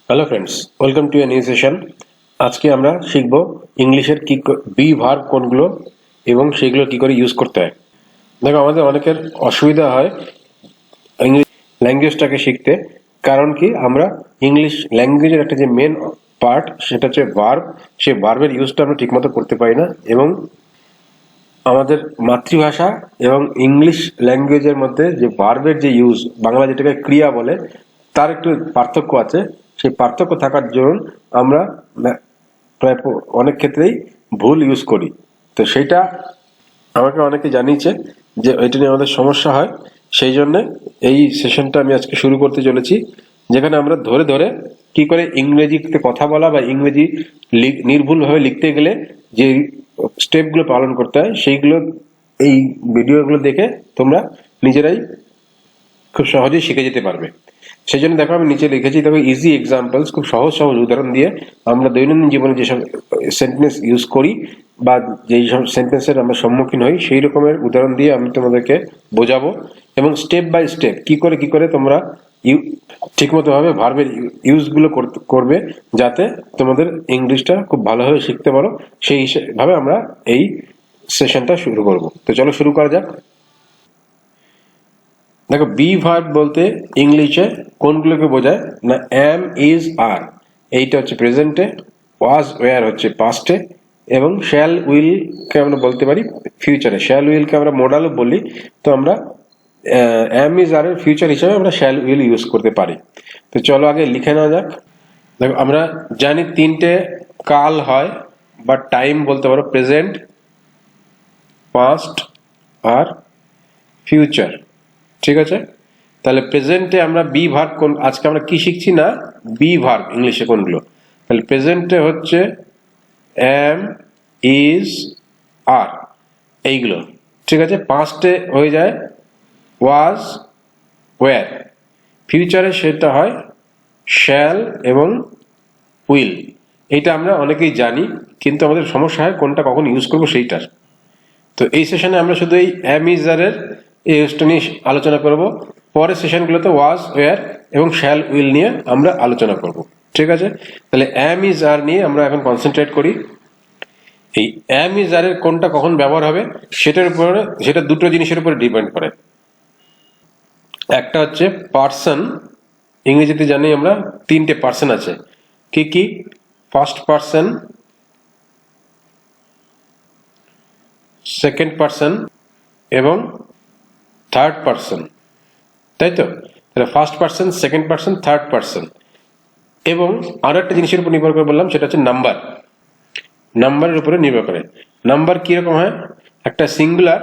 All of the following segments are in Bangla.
Hello friends, welcome to a new session. আজকে আমরা শিখব ইংলিশের কি বি ভার্ব কোনগুলো এবং সেগুলো কি করে ইউজ করতে হয়। দেখো, আমাদের অনেকের অসুবিধা হয় ইংলিশ ল্যাঙ্গুয়েজটাকে শিখতে। কারণ কি, আমরা ইংলিশ ল্যাঙ্গুয়েজের একটা যে মেন পার্ট সেটা হচ্ছে ভার্ব, সেই ভার্বের ইউজটা আমরা ঠিকমতো করতে পারি না। এবং আমাদের মাতৃভাষা এবং ইংলিশ ল্যাঙ্গুয়েজের মধ্যে যে ভার্বের যে ইউজ, বাংলা যেটাকে ক্রিয়া বলে, তার একটু পার্থক্য আছে। সেই পার্থক্য থাকার জন্য আমরা প্রায় অনেক ক্ষেত্রেই ভুল ইউজ করি। তো সেইটা আমাকে অনেকে জানিয়েছে যে এটা নিয়ে আমাদের সমস্যা হয়। সেই জন্য এই সেশনটা আমি আজকে শুরু করতে চলেছি, যেখানে আমরা ধরে ধরে কি করে ইংরেজিতে কথা বলা বা ইংরেজি নির্ভুলভাবে লিখতে গেলে যে স্টেপগুলো পালন করতে হয় সেইগুলো এই ভিডিওগুলো দেখে তোমরা নিজেরাই খুব সহজেই শিখে যেতে পারবে। সেই জন্য দেখো, আমি নিচে লিখেছি, দেখো ইজি এক্সাম্পলস, খুব সহজ সহজ উদাহরণ দিয়ে আমরা দৈনন্দিন জীবনে যেসব সেন্টেন্স ইউজ করি বা যেই সব সেন্টেন্সের আমরা সম্মুখীন হই সেই রকমের উদাহরণ দিয়ে আমি তোমাদেরকে বোঝাবো। এবং স্টেপ বাই স্টেপ কি করে তোমরা ঠিকমতো ভাবে ভার্বের ইউজগুলো করবে, যাতে তোমাদের ইংলিশটা খুব ভালোভাবে শিখতে পারো। সেই ভাবে আমরা এই সেশনটা শুরু করব। তো চলো শুরু করা যাক। দেখো, বি ভার্ব বলতে ইংলিশে কোনগুলোকে বোঝায় না, এম, ইজ, আর এইটা হচ্ছে প্রেজেন্টে, ওয়াজ, ওয়ার হচ্ছে পাস্টে, এবং শ্যাল, উইল কে আমরা বলতে পারি ফিউচারে। শ্যাল উইল কে আমরা মোডালও বলি। তো আমরা এম, ইজ, আর এর ফিউচার হিসেবে আমরা শ্যাল উইল ইউজ করতে পারি। তো চলো আগে লিখে নেওয়া যাক। দেখো, আমরা জানি তিনটে কাল হয় বা টাইম বলতে পারো, প্রেজেন্ট, পাস্ট আর ফিউচার। ঠিক আছে, তাহলে প্রেজেন্টে আমরা বি ভার্ব কোন, আজকে আমরা কি শিখছি না, বি ভার্ব ইংলিশে কোনগুলো। তাহলে প্রেজেন্টে হচ্ছে এম, ইজ, আর, এইগুলো। ঠিক আছে, পাস্টে হয়ে যায় ওয়াজ, ওয়ার। ফিউচারে সেটা হয় শ্যাল এবং উইল। এইটা আমরা অনেকেই জানি, কিন্তু আমাদের সমস্যা হয় কোনটা কখন ইউজ করবো সেইটার। তো এই সেশনে আমরা শুধু এই এম, ইজ, আর এর এই ইউজটা নিয়ে আলোচনা করব। পরের সেশনগুলোতে ওয়াজ, ওয়ার এবং শ্যাল, উইল নিয়ে আমরা আলোচনা করব। ঠিক আছে, তাহলে এম, ইজ, আর নিয়ে আমরা এখন কনসেন্ট্রেট করি। এই এম, ইজ, আর এর কোনটা কখন ব্যবহার হবে সেটার উপরে, সেটা দুটো জিনিসের উপরে ডিপেন্ড করে। একটা হচ্ছে পার্সন। ইংরেজিতে জানি আমরা তিনটে পার্সন আছে। কি কি? ফার্স্ট পার্সন, সেকেন্ড পার্সন এবং থার্ড পার্সন, তাই তো? তাহলে first person, second person, third person. এবং আরো একটা জিনিসের উপর নির্ভর করে বললাম, সেটা হচ্ছে নাম্বার। নাম্বারের উপরে নির্ভর করে। নাম্বার কিরকম হয়? একটা সিঙ্গুলার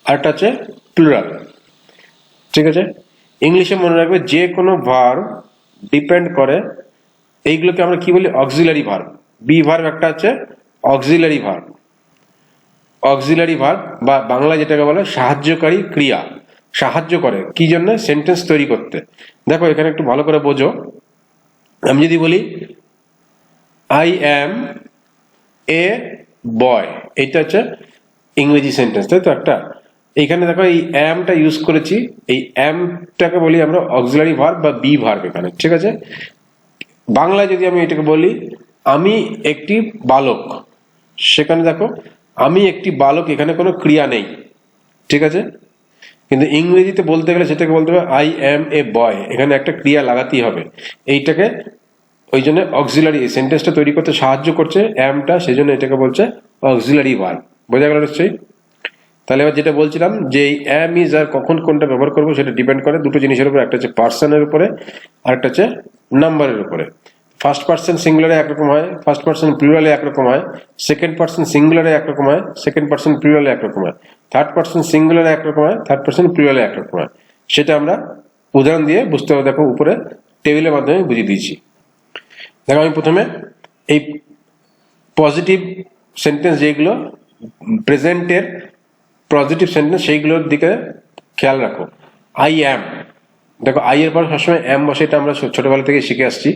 আর একটা হচ্ছে প্লুরাল। ঠিক আছে, ইংলিশে মনে রাখবে যে কোনো ভার্ব ডিপেন্ড করে, এইগুলোকে আমরা কি বলি, অক্সিলারি ভার্ব। বি ভার্ব একটা হচ্ছে অক্সিলারি ভার্ব। অক্সিলারি ভার্ব বা বাংলা যেটাকে বলে সাহায্যকারী ক্রিয়া। সাহায্য করে কি জন্য? সেন্টেন্স তৈরি করতে। দেখো, এখানে একটু ভালো করে বোঝো। আমি যদি বলি আই অ্যাম এ বয়, এইটা হচ্ছে ইংরেজি সেন্টেন্স, তাই তো? একটা এইখানে দেখো, এই অ্যামটা ইউজ করেছি। এই অ্যামটাকে বলি আমরা অক্সিলারি ভার্ব বা বি ভার্ব এখানে। ঠিক আছে, বাংলায় যদি আমি এটাকে বলি আমি একটি বালক, সেখানে দেখো আমি একটি বালক, এখানে কোনো ক্রিয়া নেই। ঠিক আছে, কিন্তু ইংরেজিতে বলতে গেলে সেটাকে বলতে হবে আই অ্যাম এ বয়, এখানে একটা ক্রিয়া লাগাতেই হবে। এইটাকে ওই জন্য অক্সিলারি, সেন্টেন্সটা তৈরি করতে সাহায্য করছে অ্যামটা, সেই জন্য এটাকে বলছে অক্সিলারি ভার্ব। বোঝা গেল নিশ্চয়ই? তাহলে এবার যেটা বলছিলাম যে এই অ্যাম, ইজ, আর কখন কোনটা ব্যবহার করবো সেটা ডিপেন্ড করে দুটো জিনিসের উপর। একটা হচ্ছে পার্সনের উপরে আর একটা হচ্ছে নাম্বারের উপরে। ফার্স্ট পার্সন সিঙ্গুলারে একরকম হয়, ফার্স্ট পার্সন প্লুরালে একরকম হয়, সেকেন্ড পার্সন সিঙ্গুলারে একরকম হয়, সেকেন্ড পার্সন প্লুরালে একরকম হয়, থার্ড পার্সন সিঙ্গুলারে একরকম হয়, থার্ড পার্সন প্লুরালে একরকম হয়। সেটা আমরা উদাহরণ দিয়ে বুঝতে হবে। দেখো, উপরে টেবিলের মাধ্যমে বুঝিয়ে দিয়েছি। দেখো, আমি প্রথমে এই পজিটিভ সেন্টেন্স যেগুলো প্রেজেন্টের পজিটিভ সেন্টেন্স, সেইগুলোর দিকে খেয়াল রাখো। আই অ্যাম, দেখো আই এর পর সবসময় অ্যাম বসে, এটা আমরা ছোটবেলা থেকে শিখে আসছি।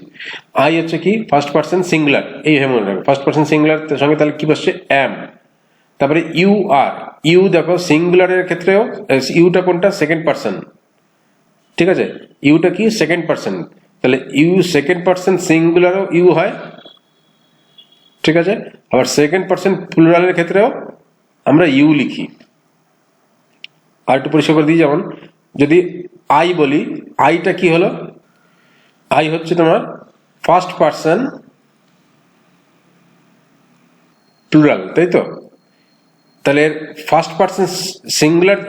আই হচ্ছে কি, ফার্স্ট পার্সন সিঙ্গুলার, এই মনে রাখো। ফার্স্ট পার্সন সিঙ্গুলার সঙ্গে তাহলে কি বসছে, অ্যাম। তারপরে ইউ আর, ইউ দেখো সিঙ্গুলারের ক্ষেত্রেও ইউটা কোনটা, সেকেন্ড পার্সন। ঠিক আছে, ইউটা কি, সেকেন্ড পার্সন। তাহলে ইউ সেকেন্ড পার্সন সিঙ্গুলারও ইউ হয়, ঠিক আছে। আবার সেকেন্ড পার্সন প্লুরালের ক্ষেত্রেও আমরা ইউ লিখি। আর একটু পরিষ্কার করে দিই, যেমন যদি আই বলি, আইটা কি হলো, আই হচ্ছে তোমার ফার্স্ট পার্সন প্লুরাল, তাই তো। তাহলে first person singular,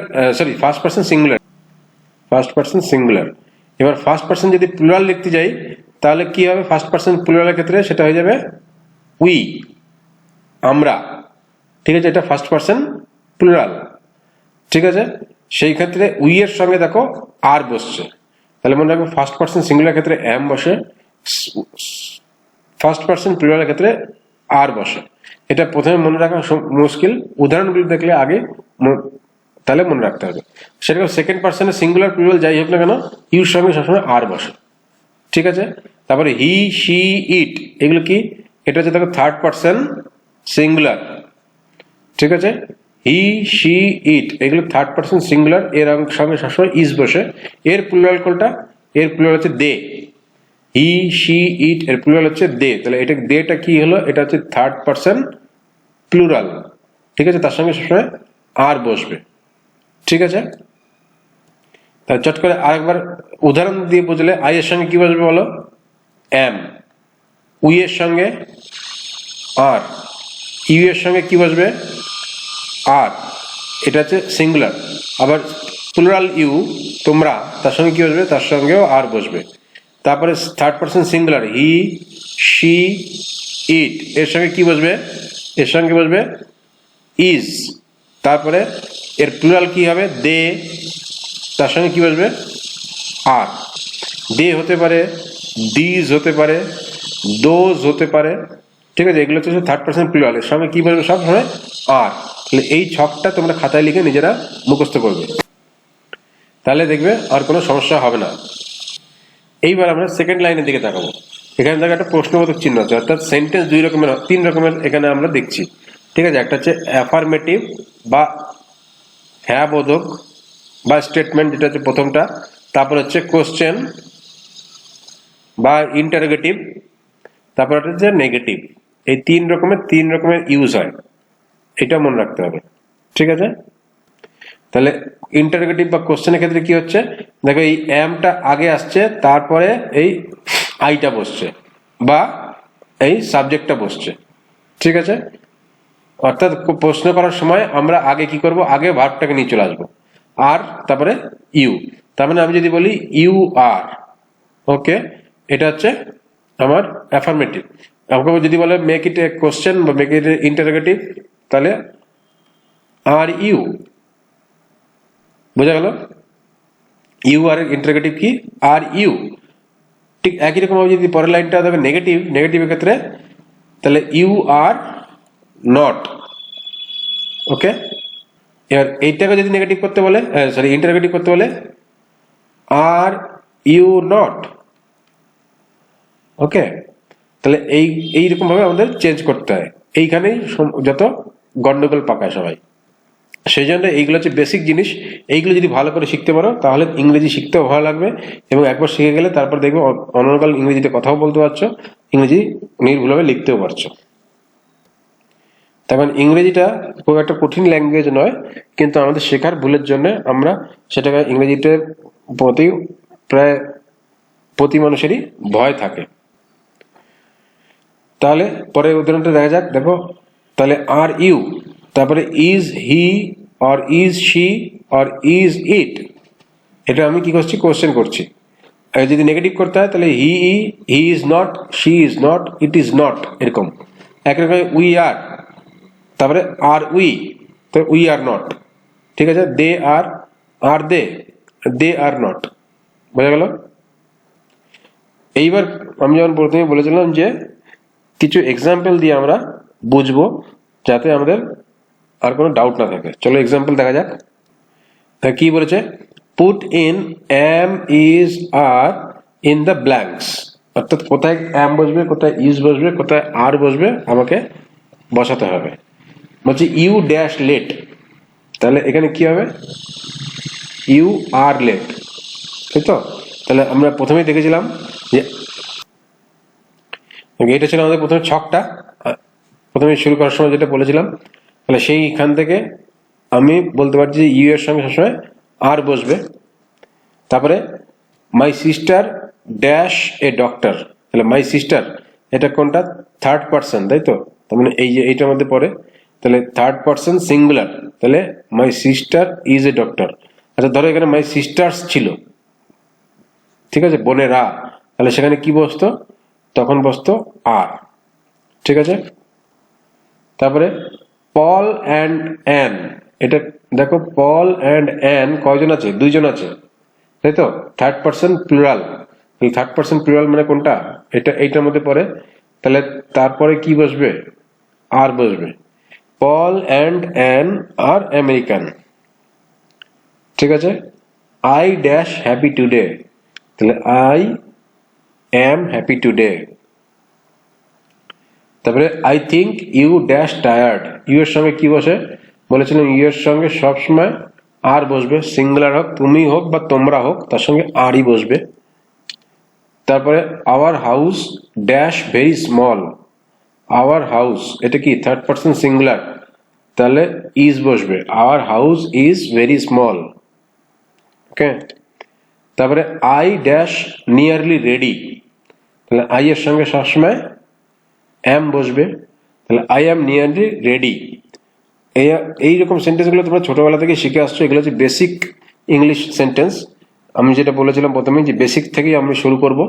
first person singular. এবার ফার্স্ট পার্সন যদি প্লুরাল লিখতে যাই তাহলে কি হবে, ফার্স্ট পার্সন প্লুরালের ক্ষেত্রে সেটা হয়ে যাবে উই, আমরা, ঠিক আছে। এটা ফার্স্ট পার্সন প্লুরাল, ঠিক আছে। সেই ক্ষেত্রে উই এর সঙ্গে দেখো আর বসছে, তাহলে মনে রাখবো ফার্স্ট পার্সন সিঙ্গুলার ক্ষেত্রে এম বসে, ফার্স্ট পার্সন প্লুরালের ক্ষেত্রে আর বসে। এটা প্রথমে মনে রাখা মুশকিল, উদাহরণগুলো দেখলে আগে তাহলে মনে রাখতে হবে। সেরকম সেকেন্ড পার্সনের সিঙ্গুলার প্লুরাল যাই হোক না কেন, ইউর সঙ্গে সবসময় আর বসে, ঠিক আছে। তারপরে হি, শি, ইট, এগুলো কি, এটা হচ্ছে দেখো থার্ড পার্সন সিঙ্গুলার, ঠিক আছে। হি, শি, ইট এগুলো থার্ড পার্সন সিঙ্গুলার, এর সঙ্গে সবসময় ইজ বসে। এর প্লুরাল কোনটা, এর প্লুরাল হচ্ছে দে। হি, শি, ইট এর প্লুরাল হচ্ছে দে, তাহলে এটা দেটা কি হলো, এটা হচ্ছে থার্ড পার্সন প্লুরাল, ঠিক আছে। তার সঙ্গে সবসময় আর বসবে, ঠিক আছে। তাহলে চট করে আরেকবার উদাহরণ দিয়ে বুঝলে, আই এর সঙ্গে কি বসবে বলো, এম। উই এর সঙ্গে আর, ইউ এর সঙ্গে কি বসবে, আর, এটা হচ্ছে সিঙ্গুলার। আবার প্লুরাল ইউ, তোমরা, তার সঙ্গে কি বসবে, তার সঙ্গেও আর বসবে। তারপরে third person singular he, she, it এর সঙ্গে কি বসবে, এর সঙ্গে বসবে ইজ। তারপরে এর প্লুরাল কি হবে, দে, তার সঙ্গে কি বসবে, আর। দে হতে পারে, দিজ হতে পারে, দোজ হতে পারে, ঠিক আছে। এগুলো হচ্ছে থার্ড পার্সন প্লুরাল, এর সঙ্গে কি বলবে, সব সময় আর। তাহলে এই ছকটা তোমরা খাতায় লিখে নিজেরা মুখস্থ করবে, তাহলে দেখবে আর কোনো সমস্যা হবে না। এইবার আমরা সেকেন্ড লাইনের দিকে তাকাবো। এখানে দেখো একটা প্রশ্নবোধক চিহ্ন আছে, অর্থাৎ সেন্টেন্স তিন রকমের এখানে আমরা দেখছি, ঠিক আছে। একটা হচ্ছে অ্যাফার্মেটিভ বা হ্যাঁ বোধক বা স্টেটমেন্ট, যেটা হচ্ছে প্রথমটা। তারপর হচ্ছে কোশ্চেন বা ইন্টারোগেটিভ, তারপর হচ্ছে নেগেটিভ। এই তিন রকমের ইউজ হয়, এটা মনে রাখতে হবে, ঠিক আছে। তাহলে ইন্টারোগেটিভ বা কোশ্চেনের ক্ষেত্রে কি হচ্ছে, দেখো এই এমটা আগে আসছে, তারপরে এই আইটা বসছে বা এই সাবজেক্টটা বসছে, ঠিক আছে। অর্থাৎ প্রশ্ন করার সময় আমরা আগে কি করব, আগে ভার্বটাকে নিয়ে চলে আসবো, আর তারপরে ইউ। তার মানে আমি যদি বলি ইউ আর, ওকে, এটা হচ্ছে আমার অ্যাফার্মেটিভ। আমাকে যদি বলে মেক ইট এ কোশ্চেন বা মেক ইট এ ইন্টারোগেটিভ, তাহলে আর ইউ, বোঝা গেল। ইউ আর ইন্টারোগেটিভ কি, আর ইউ। ঠিক একই রকম ভাবে যদি পরের লাইনটা দেখো নেগেটিভের ক্ষেত্রে, তাহলে ইউ আর নট, ওকে। এবার এইটাকে যদি নেগেটিভ করতে বলে, ইন্টারোগেটিভ করতে বলে, আর ইউ নট, ওকে। তাহলে এইরকম ভাবে আমাদের চেঞ্জ করতে হয়, এইখানেই যত গন্ডগোল পাকায় সবাই। সেই জন্য এইগুলো হচ্ছে বেসিক জিনিস, এইগুলো যদি ভালো করে শিখতে পারো তাহলে ইংরেজি শিখতেও ভালো লাগবে, এবং একবার শিখে গেলে তারপর দেখবে অনর্গল ইংরেজিতে কথাও বলতে পারছো, ইংরেজি নির্ভুলভাবে লিখতেও পারছো। তেমন ইংরেজিটা খুব একটা কঠিন ল্যাঙ্গুয়েজ নয়, কিন্তু আমাদের শেখার ভুলের জন্য আমরা সেটাকে ইংরেজিতে প্রায় প্রতি মানুষেরই ভয় থাকে। তাহলে পরের উদাহরণটা দেখা যাক, দেখো তাহলে আর ইউ, তারপরে is he or is she or is it, এটা আমি কি করছি, কোশ্চেন করছি। আর যদি নেগেটিভ করতে হয় তাহলে he is not, she is not, it is not, এরকম। একরকম উই আর, তারপরে আর উই, তো উই আর নট, ঠিক আছে। They R they are not, বোঝা গেল। এইবার আমি যেমন প্রথমে বলেছিলাম যে কিছু এক্সাম্পল দিয়ে আমরা বুঝবো, যাতে আমাদের আর কোনো ডাউট না থাকে। চলো এক্সাম্পল দেখা যাক। কি বলেছে, put in am is are in the blanks, অর্থাৎ কোথায় এম বসবে, কোথায় ইজ বসবে, কোথায় আর বসবে আমাকে বসাতে হবে। বলছি ইউ ড্যাশ লেট, তাহলে এখানে কি হবে, ইউ আর লেট, তাই তো। তাহলে আমরা প্রথমেই দেখেছিলাম যে এটা ছিল আমাদের প্রথমে ছকটা, প্রথমে শুরু করার সময় যেটা বলেছিলাম। তাহলে সেইখান থেকে আমি বলতে পারছি যে ইউ এর সঙ্গে সবসময় আর বসবে। তারপরে my sister dash a doctor, তাহলে মাই সিস্টার এটা কোনটা, থার্ড পার্সন, তাই তো? তার মানে এই যে এইটার মধ্যে পড়ে, তাহলে থার্ড পার্সন সিঙ্গুলার, তাহলে my sister is a doctor. আচ্ছা ধরো এখানে মাই সিস্টার্স ছিল, ঠিক আছে, বোনেরা, তাহলে সেখানে কি বসতো, তখন বসতো আর, ঠিক আছে। তারপরে পল অ্যান্ড অ্যান, এটা দেখো পল অ্যান্ড অ্যান কয়জন আছে, দুইজন আছে, তাই তো, third person plural. Third person plural মানে কোনটা, এটা এইটার মধ্যে পড়ে, তাহলে তারপরে কি বসবে, আর বসবে। Paul and Ann are American, ঠিক আছে। আই ড্যাশ হ্যাপি টুডে, তাহলে আই অ্যাম হ্যাপি টুডে। তারপরে I think you dash tired, you এর সঙ্গে কি বসে বলেছিলাম, ইউ এর সঙ্গে সবসময় আর বসবে, সিঙ্গুলার হোক, তুমি হোক বা তোমরা হোক, তার সঙ্গে আরই বসবে। তারপরে our house dash very small, our house এটা কি থার্ড পার্সন সিঙ্গুলার, তাহলে ইজ বসবে, our house is very small, okay. তারপরে আই ড্যাশ নিয়ারলি রেডি, তাহলে আই এর সঙ্গে সবসময় অ্যাম বসবে, তাহলে আই অ্যাম নিয়ারলি রেডি। এইরকম সেন্টেন্সগুলো তোমরা ছোটবেলা থেকে শিখে আসছো, এগুলো হচ্ছে বেসিক ইংলিশ সেন্টেন্স। আমি যেটা বলেছিলাম প্রথমে যে বেসিক থেকেই আমি শুরু করব,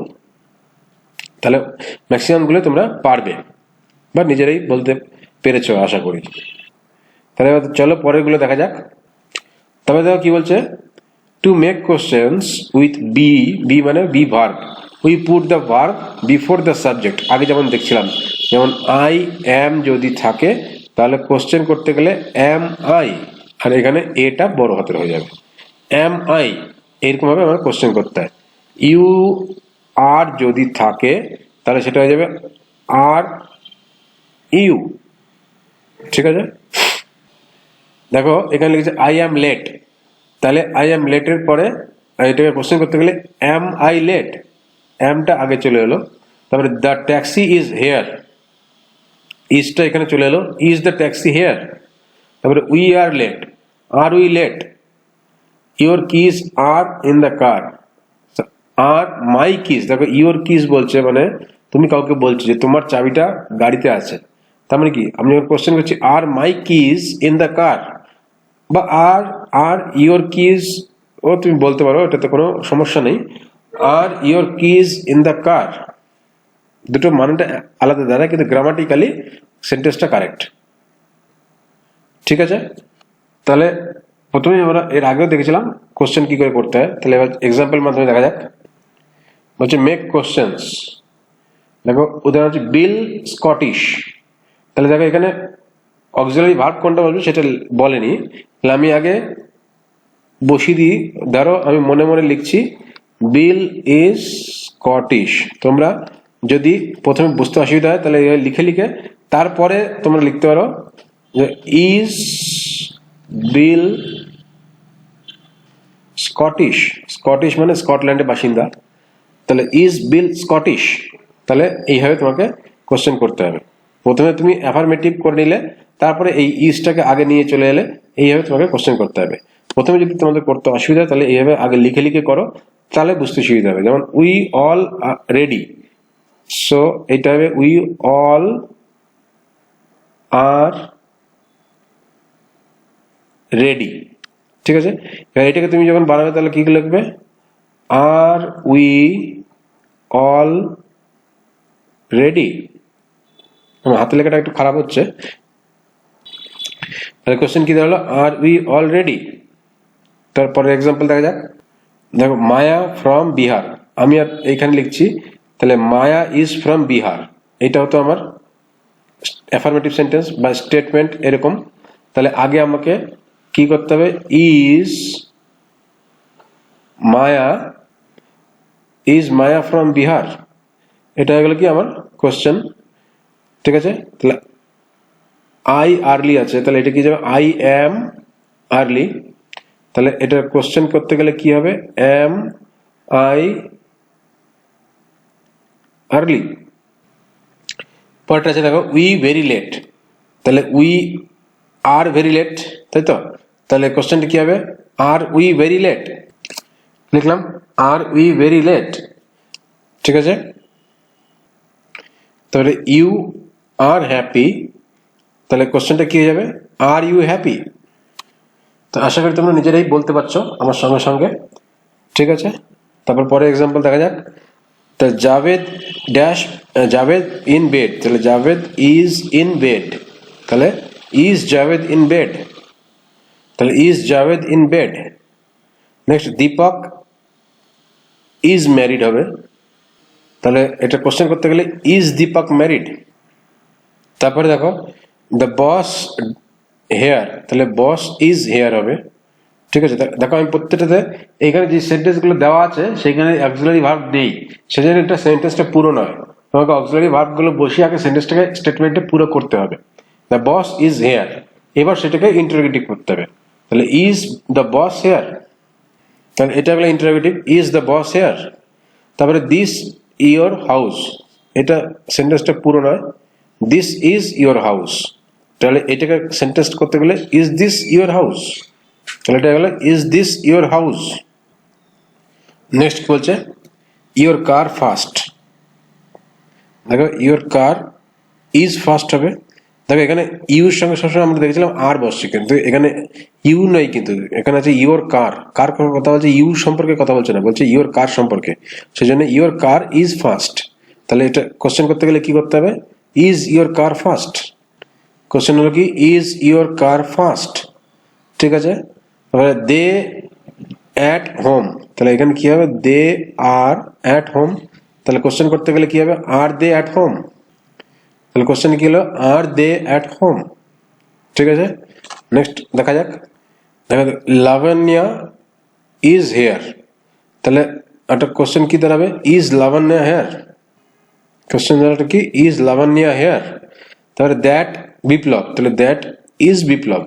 তাহলে ম্যাক্সিমামগুলো তোমরা পারবে বা নিজেরাই বলতে পেরেছো আশা করি। তাহলে চলো পরেরগুলো দেখা যাক। তবে দেখো কি বলছে, to make questions with be, be মানে be verb, we put the verb before the subject. আগে যেমন দেখছিলাম, যেমন আই অ্যাম যদি থাকে তাহলে কোশ্চেন করতে গেলে অ্যাম আই, আর এখানে এটা বড় হাতের হয়ে যাবে, অ্যাম আই, এরকম ভাবে আমার কোশ্চেন করতে হয়। ইউ আর যদি থাকে তাহলে সেটা হয়ে যাবে আর ইউ, ঠিক আছে। দেখো এখানে লিখেছে আই অ্যাম লেট, তাহলে আই অ্যাম লেটের পরে এটাকে কোশ্চেন করতে গেলে অ্যাম আই লেট, অ্যামটা আগে চলে এলো। তারপরে দ্য ট্যাক্সি ইজ হেয়ার, ইজটা এখানে চলে এলো, ইজ দ্য ট্যাক্সি হেয়ার। তারপরে we are late, are we late. Your keys are in the car, are my keys, দেখো ইউর কিজ বলছে মানে তুমি কাউকে বলছো যে তোমার চাবিটা গাড়িতে আছে, তার মানে কি আমি যখন কোশ্চেন করছি আর মাই কিজ ইন দ্য কার, বা আর আর ইউর কিজ ও তুমি বলতে পারো, এটাতে কোনো সমস্যা নেই। Are your keys in the car, দুটো মানেটা আলাদা দাঁড়ায়, কিন্তু গ্রামাটিক্যালি সেন্টেন্সটা কারেক্ট, ঠিক আছে। তাহলে প্রথমে আমরা এর আগেও দেখেছিলাম কোশ্চেন কি করে করতে হয়, তাহলে এবার এক্সাম্পল মাধ্যমে দেখা যাক। বলছে মেক কোশ্চেন্স, দেখো উদাহরণ হচ্ছে বিল স্কটিশ, তাহলে দেখো এখানে অক্সিলারি ভার্ব কোনটা বলবে সেটা বলেনি, তাহলে আমি আগে বসিয়ে দিই। ধরো আমি মনে মনে লিখছি বিল ইজ স্কটিশ, তোমরা যদি প্রথমে বুঝতে অসুবিধা হয় তাহলে লিখে লিখে তারপরে তোমরা লিখতে পারো যে ইজ বিল স্কটিশ, স্কটিশ মানে স্কটল্যান্ডের বাসিন্দা, তাহলে ইজ বিল স্কটিশ, তাহলে এইভাবে তোমাকে কোশ্চেন করতে হবে। প্রথমে তুমি অ্যাফার্মেটিভ করে নিলে, তারপরে এই ইজটাকে আগে নিয়ে চলে এলে, এইভাবে তোমাকে কোশ্চেন করতে হবে। প্রথমে যদি তোমাদের করতে অসুবিধা তাহলে এইভাবে আগে লিখে লিখে করো, তাহলে বুঝতে সুবিধা হবে। যেমন উই অল রেডি, সো এটা হবে উই অল আর রেডি, ঠিক আছে। এটাকে তুমি যখন বানাবে তাহলে কি লিখবে, আর উই অল রেডি। হাতে লেখাটা একটু খারাপ হচ্ছে, তাহলে কোশ্চেন কি দাঁড়ালো, আর উই অল রেডি। তারপরে এক্সাম্পল দেখা যাক। দেখো মায়া ফ্রম বিহার, আমি আর এইখানে লিখছি, তাহলে মায়া ইজ ফ্রম বিহার, এটা হতো আমার অ্যাফার্মেটিভ সেন্টেন্স বা স্টেটমেন্ট এরকম। তাহলে আগে আমাকে কি করতে হবে, ইজ মায়া ফ্রম বিহার, এটা হয়ে গেল কি আমার কোশ্চেন, ঠিক আছে। তাহলে আই আর্লি আছে, তাহলে এটা কি যাবে আই অ্যাম আর্লি, তাহলে এটা কোশ্চেন করতে গেলে কি হবে, অ্যাম আই আর্লি, পরেরটা আছে দেখো উই ভেরি লেট, তাহলে উই আর ভেরি লেট, তাই তো? তাহলে কোশ্চেনটা কি হবে? আর উই ভেরি লেট, লিখলাম আর উই ভেরি লেট, ঠিক আছে? তাহলে ইউ আর হ্যাপি, তাহলে কোশ্চেনটা কি হয়ে যাবে? Are you happy. তো আশা করি তোমরা নিজেরাই বলতে পারছো আমার সঙ্গে সঙ্গে, ঠিক আছে? তারপর পরে এক্সাম্পল দেখা যাক। তো Javed dash Javed in bed, তাহলে জাভেদ ইজ ইন বেড, তাহলে ইজ জাভেদ ইন বেড, তাহলে is Javed in bed. Next Deepak is married হবে, তাহলে এটা কোশ্চেন করতে গেলে ইজ দীপক ম্যারিড। তারপরে দেখো দ্য বস হেয়ার, তাহলে বস ইজ হেয়ার হবে, ঠিক আছে? দেখো আমি প্রত্যেকটাতে এখানে যে সেন্টেন্সগুলো দেওয়া আছে সেখানে অক্সিলারি ভার্ব নেই, সেজন্য এটা সেন্টেন্সটা পুরো নয়, তোমাকে অক্সিলারি ভার্বগুলো বসিয়ে আগে সেন্টেন্সটাকে স্টেটমেন্টে পুরো করতে হবে। দ্য বস ইজ হেয়ার, এবার সেটাকে ইন্টারোগেটিভ করতে হবে, তাহলে ইজ দ্য বস হেয়ার, তাহলে এটা হলো interrogative, is the boss here. তারপরে দিস ইয়োর হাউস, এটা সেন্টেন্সটা পুরো নয়, দিস ইজ ইয়োর হাউস, তাহলে এটাকে সেন্টেন্স করতে গেলে ইজ দিস ইয়োর হাউস, তাহলে এটা গেল is this your house. Next কি বলছে? ইয়োর কার ফাস্ট, দেখো ইয়োর কার ইজ ফাস্ট হবে, দেখো এখানে ইউর সঙ্গে সবসময় আমরা দেখেছিলাম আর বসছে, কিন্তু এখানে ইউ নয়, কিন্তু এখানে আছে ইয়োর কার, কার কথা বলছে, ইউ সম্পর্কে কথা বলছে না, বলছে ইয়োর কার সম্পর্কে, সেই জন্য ইয়োর কার ইজ ফাস্ট। তাহলে এটা কোশ্চেন করতে গেলে কি করতে হবে? Is your car fast, question হলো কি ইজ ইয়োর কার ফাস্ট, ঠিক আছে? তাহলে দে অ্যাট হোম, তাহলে এখানে কি হবে? দে আর অ্যাট হোম, তাহলে কোশ্চেন করতে গেলে কি হবে? আর দে অ্যাট হোম, তাহলে কোশ্চেন কি হলো? আর দে অ্যাট হোম, ঠিক আছে? নেক্সট দেখা যাক, দেখা যাক লাবণ্য ইজ হেয়ার, তাহলে একটা কোশ্চেন কি দাঁড়াবে? ইজ লাবণ্য হেয়ার, কোশ্চেন দাঁড়াটা কি? Is Labanya here. তাহলে দ্যাট বিপ্লব, তাহলে দ্যাট ইজ বিপ্লব,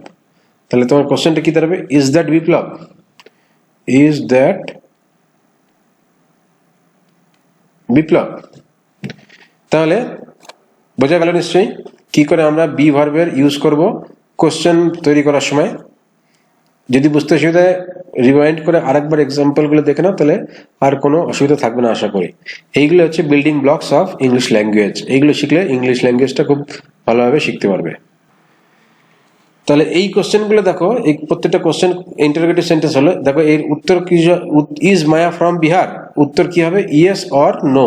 তাহলে তোমার কোশ্চেনটা কি দাঁড়াবে? Is that Biplab, is that Biplab. তাহলে বোঝা গেল নিশ্চয়ই কি করে আমরা বি ভার্বের ইউজ করব কোশ্চেন তৈরি করার সময়। যদি বুঝতে অসুবিধা রিমাইন্ড করে আরেকবার এক্সাম্পল গুলো দেখে নাও, তাহলে আর কোনো অসুবিধা থাকবে না আশা করি। এইগুলো হচ্ছে building blocks of English language, এইগুলো শিখলে ইংলিশ ল্যাঙ্গুয়েজটা খুব ভালোভাবে শিখতে পারবে। তাহলে এই কোশ্চেন গুলো দেখো, এই প্রত্যেকটা কোশ্চেন ইন্টারোগেটিভ সেন্টেন্স হলো, দেখো এর উত্তর কি? ইজ মায়া ফ্রম বিহার, উত্তর কি হবে? ইয়েস অর নো,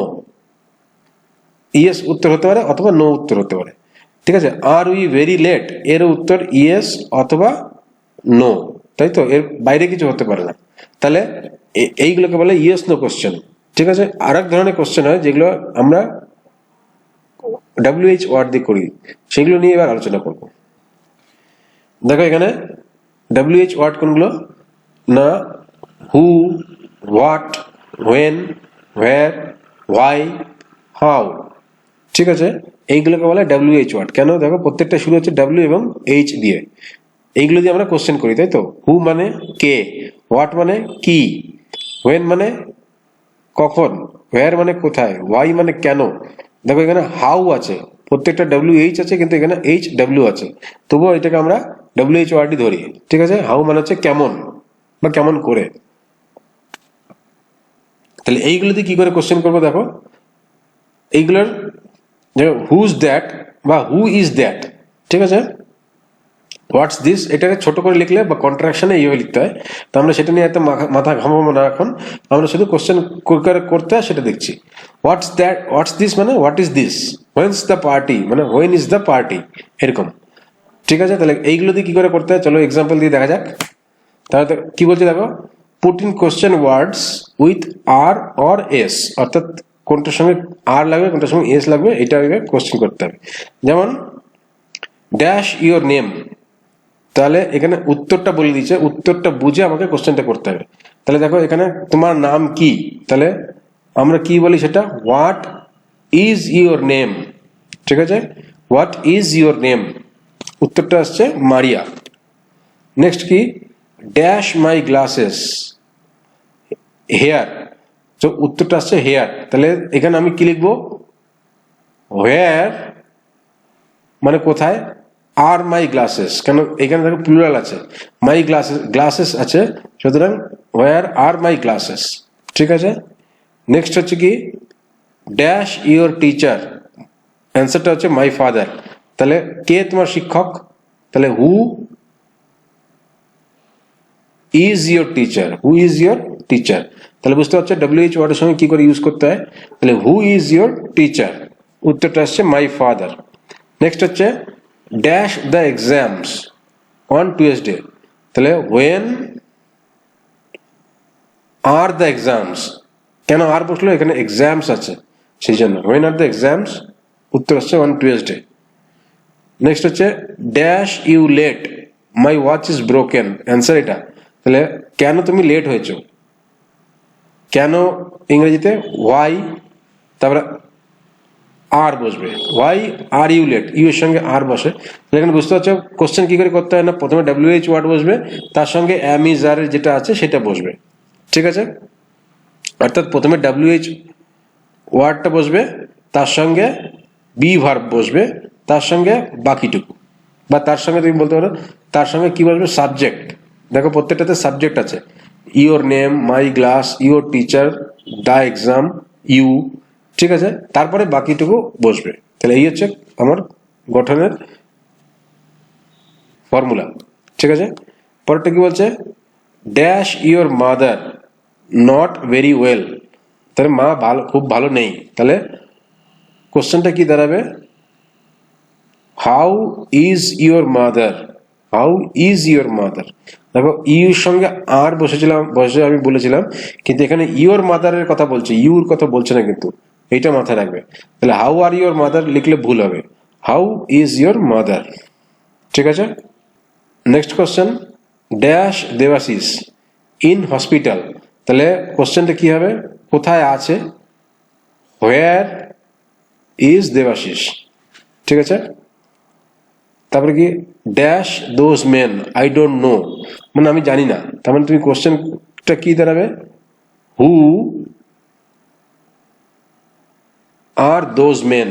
ইয়েস উত্তর হতে পারে অথবা নো উত্তর হতে পারে, ঠিক আছে? আর উই ভেরি লেট, এর উত্তর ইয়েস অথবা নো, তাই তো? এর বাইরে কিছু হতে পারে না, তাহলে এইগুলোকে বলে ইয়েস নো কোশ্চেন, ঠিক আছে? আর এক ধরনের কোশ্চেন হয় যেগুলো আমরা WH ওয়ার্ড দিয়ে করি, সেগুলো নিয়ে এবার আলোচনা করব। দেখো এখানে WH ওয়ার্ড কোনগুলো? না who, what, when, where, why, how, ঠিক আছে? এইগুলোকে বলে WH ওয়ার্ড। কেন? দেখো প্রত্যেকটা শুরু হচ্ছে W এবং H দিয়ে, এইগুলো দিয়ে আমরা কোশ্চেন করি, তাই তো? হু মানে কে, হোয়াট মানে কি, হোয়েন মানে কখন, হোয়ার মানে কোথায়, হোয়াই মানে কেন। দেখো এখানে হাউ আছে, প্রত্যেকটা WH আছে, কিন্তু এখানে HW আছে, তবুও এটাকে আমরা WH ওয়ার্ডই ধরি, ঠিক আছে? হাউ মানে হচ্ছে কেমন বা কেমন করে। তাহলে এইগুলো দিয়ে কি করে কোশ্চেন করবো? দেখো এইগুলোর হুজ দ্যাট বা হু ইজ দ্যাট, ঠিক আছে? হোয়াটস দিস, এটাকে ছোট করে লিখলে বা কন্ট্রাকশনে এইভাবে লিখতে হয়, তো আমরা সেটা নিয়ে এত মাথা ঘামাবো না এখন, আমরা শুধু কোশ্চেন করতে হয় সেটা দেখছি। হোয়াটস দ্যাট, হোয়াটস দিস মানে what is this, when's the party মানে হোয়েন ইজ দ্য পার্টি, এরকম, ঠিক আছে? তাহলে এইগুলো দিয়ে কি করে করতে হয় চলো এক্সাম্পল দিয়ে দেখা যাক। তাহলে কি বলছে দেখো, put in question words with are or S, অর্থাৎ কোনটার সঙ্গে আর লাগবে কোনটার সঙ্গে এস লাগবে, এটা কোশ্চেন করতে হবে। যেমন ড্যাশ ইউর নেম, তাহলে এখানে উত্তরটা বলে দিচ্ছে, উত্তরটা বুঝে আমাকে কোশ্চেনটা করতে হবে। তাহলে দেখো এখানে তোমার নাম কি, তাহলে আমরা কি বলি সেটা? হোয়াট ইজ ইউর নেম, ঠিক আছে? হোয়াট ইজ ইউর নেম, উত্তরটা আসছে মারিয়া। নেক্সট কি? ড্যাশ মাই গ্লাসেস হেয়ার, তো উত্তরটা আসছে হেয়ার, তাহলে এখানে আমি কি লিখবো? হোয়ার মানে কোথায়, আর মাই গ্লাসেস, কেন এখানে দেখো প্লুরাল আছে, মাই গ্লাসেস গ্লাসেস আছে, সুতরাং হোয়ার আর মাই গ্লাসেস। ঠিক আছে, নেক্সট হচ্ছে কি ড্যাশ ইওর টিচার, অ্যান্সারটা হচ্ছে মাই ফাদার। তাহলে কে তোমার শিক্ষক, তাহলে who is your teacher, who is your teacher. তাহলে বুঝতে পারছো WH ওয়ার্ডের সঙ্গে কি করে ইউজ করতে হয়। তাহলে হু ইজ ইওর টিচার, উত্তরটা আসছে মাই ফাদার। নেক্সট হচ্ছে dash the exams on Tuesday, তাহলে হোয়েন আর দ্য এক্সামস, কেন আর বসলো, এখানে এক্সামস আছে সেই জন্য হোয়েন আর দ্য এক্সামস, উত্তর আসছে অন টুয়েসডে। নেক্সট হচ্ছে dash you late my watch is broken, answer এটা। তাহলে কেন তুমি লেট হয়েছো, কেন ইংরেজিতে ওয়াই, তারপরে আর বসবে, why are you late, you এর সঙ্গে আর বসে। এখানে বুঝতে পারছো কোশ্চেন কি করে করতে হয় না, প্রথমে WH ওয়ার্ড বসবে, তার সঙ্গে অ্যাম ইজ আর যেটা আছে সেটা বসবে। ঠিক আছে, অর্থাৎ প্রথমে WH ওয়ার্ডটা বসবে, তার সঙ্গে বি ভার্ব বসবে, তার সঙ্গে বাকিটুকু, বা তার সঙ্গে তুমি বলতে পারো তার সঙ্গে কি বসবে, সাবজেক্ট। দেখো প্রত্যেকটাতে সাবজেক্ট আছে, your name, my glass, your teacher, the exam, you. ঠিক আছে, তারপরে বাকিটুকু বসবে। তাহলে এই হচ্ছে আমার গঠনের ফর্মুলা। ঠিক আছে, পরেরটা কি বলছে, dash your mother not very well, তাহলে মা ভালো, খুব ভালো নেই। তাহলে কোশ্চেনটা কি দাঁড়াবে, how is your mother, how is your mother. দেখো ইউর সঙ্গে আর বসে আমি বলেছিলাম, কিন্তু এখানে ইওর মাদারের কথা বলছে, ইউর কথা বলছে না, কিন্তু এইটা মাথায় রাখবে। তাহলে হাউ আর ইওর মাদার লিখলে ভুল হবে, হাউ ইজ ইওর মাদার। ঠিক আছে, next question dash Debashis in hospital, তাহলে কোশ্চেনটা কি হবে, কোথায় আছে, হোয়ার ইজ দেবাশিস। ঠিক আছে, তারপরে কি dash those men I don't know, মানে আমি জানি না। তার মানে তুমি কোশ্চেনটা কি দাঁড়াবে, হু আর দোজ মেন,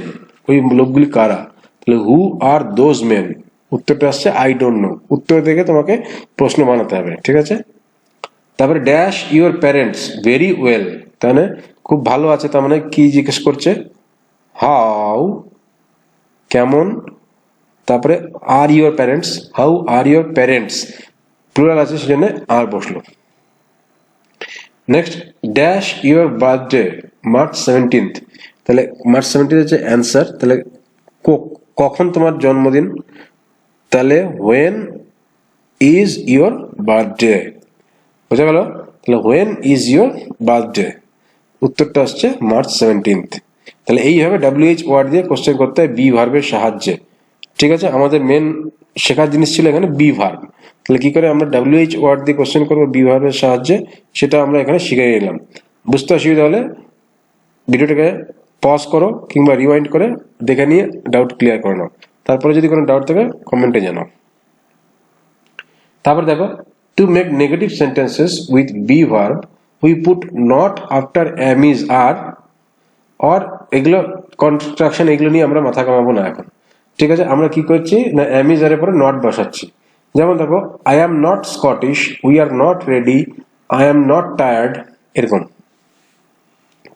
ওই লোকগুলি কারা, তাহলে হু আর দোজ মেন, উত্তরটা আসছে আই ডোন্ট নো। উত্তর থেকে তোমাকে প্রশ্ন বানাতে হবে। ঠিক আছে, তারপরে dash your parents very well, তাহলে খুব ভালো আছে, তার মানে কি জিজ্ঞেস করছে, হাউ কেমন, তারপরে are your parents, how are your parents, plural আছে সেজন্য আর বসলো। Next dash your birthday March 17, তাহলে মার্চ 17 হচ্ছে অ্যান্সার। তাহলে কখন তোমার জন্মদিন, তাহলে হোয়েন ইজ ইউর বার্থডে, বোঝা গেল। তাহলে হোয়েন ইজ ইউর বার্থডে, উত্তরটা আসছে মার্চ 17। তাহলে এইভাবে WH ওয়ার্ড দিয়ে কোশ্চেন করতে হয় বি ভার্বের সাহায্যে। ঠিক আছে, আমাদের মেন শেখার জিনিস ছিল এখানে বি ভার্ব। তাহলে কি করে আমরা WH ওয়ার্ড দিয়ে কোশ্চেন করবো বি ভার্বের সাহায্যে, সেটা আমরা এখানে শিখে নিলাম। বুঝতে অসুবিধা হলে ভিডিওটাকে পজ করো কিংবা রিওয়াইন্ড করে দেখে নিয়ে ডাউট ক্লিয়ার করে নাও। তারপরে যদি কোনো ডাউট থাকে কমেন্টে জানাও। তারপর দেখো, to make negative sentences with be verb we put not after am is are, or এগুলো কনস্ট্রাকশন, এগুলো নিয়ে আমরা মাথা কামাবো না এখন। ঠিক আছে, আমরা কি করছি না এম ইজ আর এর পরে নট বসাচ্ছি। যেমন দেখো, I am not Scottish, we are not ready, I am not tired, এরকম।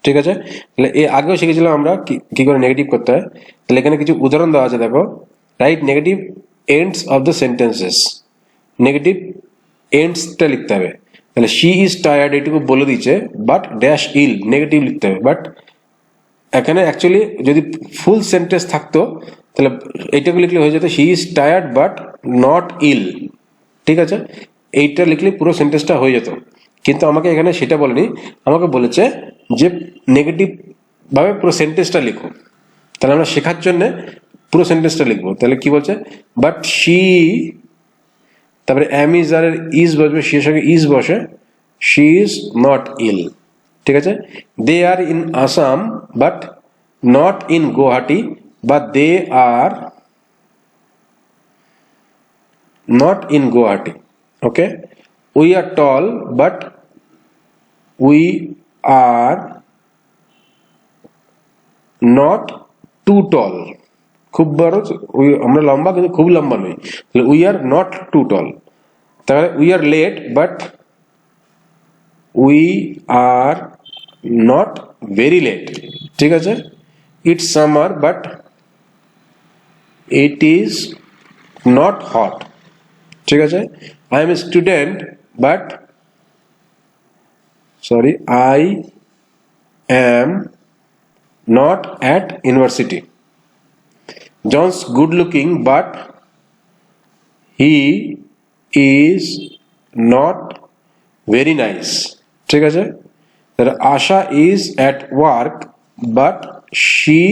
ঠিক আছে, তাহলে এর আগেও শিখেছিলাম আমরা কি করে নেগেটিভ করতে হয়। তাহলে এখানে কিছু উদাহরণ দেওয়া আছে, দেখো, write negative ends of the sentences, negative এন্ডসটা লিখতে হবে। তাহলে শি ইজ টায়ার্ড এটুকু বলে দিচ্ছে, বাট ড্যাশ ইল, নেগেটিভ লিখতে হবে। বাট এখানে অ্যাকচুয়ালি যদি ফুল সেন্টেন্স থাকতো তাহলে এইটাকে লিখলে হয়ে যেত she is tired but not ill. ঠিক আছে, এইটা লিখলে পুরো সেন্টেন্সটা হয়ে যেত, কিন্তু আমাকে এখানে সেটা বলেনি, আমাকে বলেছে যে নেগেটিভ ভাবে পুরো সেন্টেন্সটা লিখো। তাহলে আমরা শেখার জন্য পুরো সেন্টেন্সটা লিখবো। তাহলে কি বলছে, বাট শি, তারপরে এম ইজ আর ইজ বসবে, শি এর সঙ্গে ইজ বসে, শি ইজ নট ইল। ঠিক আছে, they are in Assam but not in Guwahati, বা they are not in Guwahati. Okay, we are tall but we are not too tall. খুব বড়, আমরা লম্বা কিন্তু খুব লম্বা নই, তাহলে we are not too tall. তাহলে we are late but we are not very late, ঠিক আছে। It's summer but it is not hot, ঠিক আছে। I am a student but I am not at university. John's good looking but he is not very nice, ঠিক আছে। তাহলে Asha is at work but she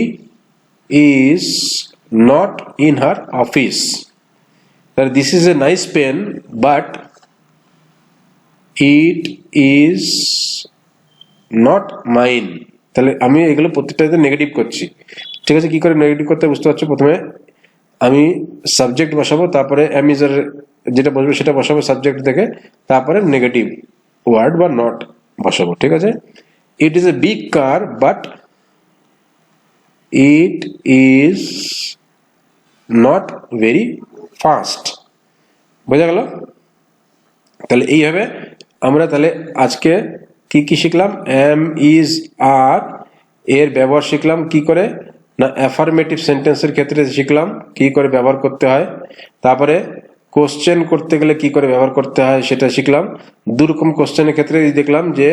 is not in her office. তাহলে this is a nice pen but it is not mine. তাহলে আমি এগুলো প্রত্যেকটাতে নেগেটিভ করছি, ঠিক আছে। কি করে নেগেটিভ করতে বুঝতে পারছো? প্রথমে আমি সাবজেক্ট বসাবো, তারপরে am is এর যেটা বসবে সেটা বসাবো সাবজেক্ট থেকে, তারপরে নেগেটিভ ওয়ার্ড বা নট বসাবো, ঠিক আছে। It is a big car but it is not very fast, বোঝা গেল? তাহলে এইভাবে আমরা তাহলে আজকে কি কি শিখলাম? এম ইজ আর এর ব্যবহার শিখলাম কি করে না, অ্যাফার্মেটিভ সেন্টেন্সের ক্ষেত্রে শিখলাম কি করে ব্যবহার করতে হয়। তারপরে কোশ্চেন করতে গেলে কি করে ব্যবহার করতে হয় সেটা শিখলাম। দুরকম কোশ্চেনের ক্ষেত্রে দেখলাম যে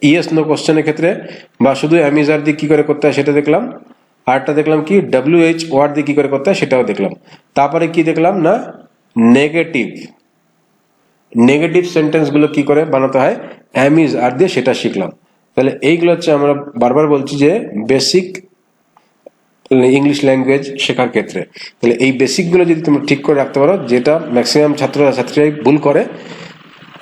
ইয়েস নো কোশ্চেনের ক্ষেত্রে বা শুধু এম ইজ আর দিয়ে কি করে করতে হয় সেটা দেখলাম। আরটা দেখলাম কি WH ওয়ার্ড দিয়ে কি করে করতে হয় সেটাও দেখলাম। তারপরে কি দেখলাম না, নেগেটিভ সেন্টেন্স গুলো কি করে বানাতে হয় এম ইজ আর দিয়ে, সেটা শিখলাম। তাহলে এইগুলো হচ্ছে আমরা বারবার বলছি যে বেসিক ইংলিশ ল্যাঙ্গুয়েজ শেখার ক্ষেত্রে। তাহলে এই বেসিক গুলো যদি তোমরা ঠিক করে রাখতে পারো, যেটা ম্যাক্সিমাম ছাত্রছাত্রীরাই ভুল করে,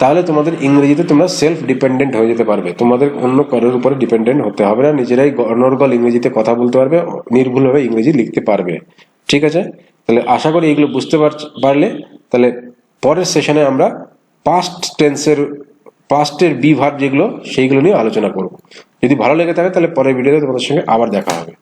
তাহলে তোমাদের ইংরেজিতে তোমরা সেলফ ডিপেন্ডেন্ট হয়ে যেতে পারবে। তোমাদের অন্য কারোর উপরে ডিপেন্ডেন্ট হতে হবে না, নিজেরাই অনর্গল ইংরেজিতে কথা বলতে পারবে, নির্ভুলভাবে ইংরেজি লিখতে পারবে, ঠিক আছে। তাহলে আশা করি এইগুলো বুঝতে পারলে তাহলে পরের সেশনে আমরা পাস্টের বি ভার্ব যেগুলো সেইগুলো নিয়ে আলোচনা করব। যদি ভালো লেগে থাকে তাহলে পরের ভিডিওতে তোমাদের সঙ্গে আবার দেখা হবে।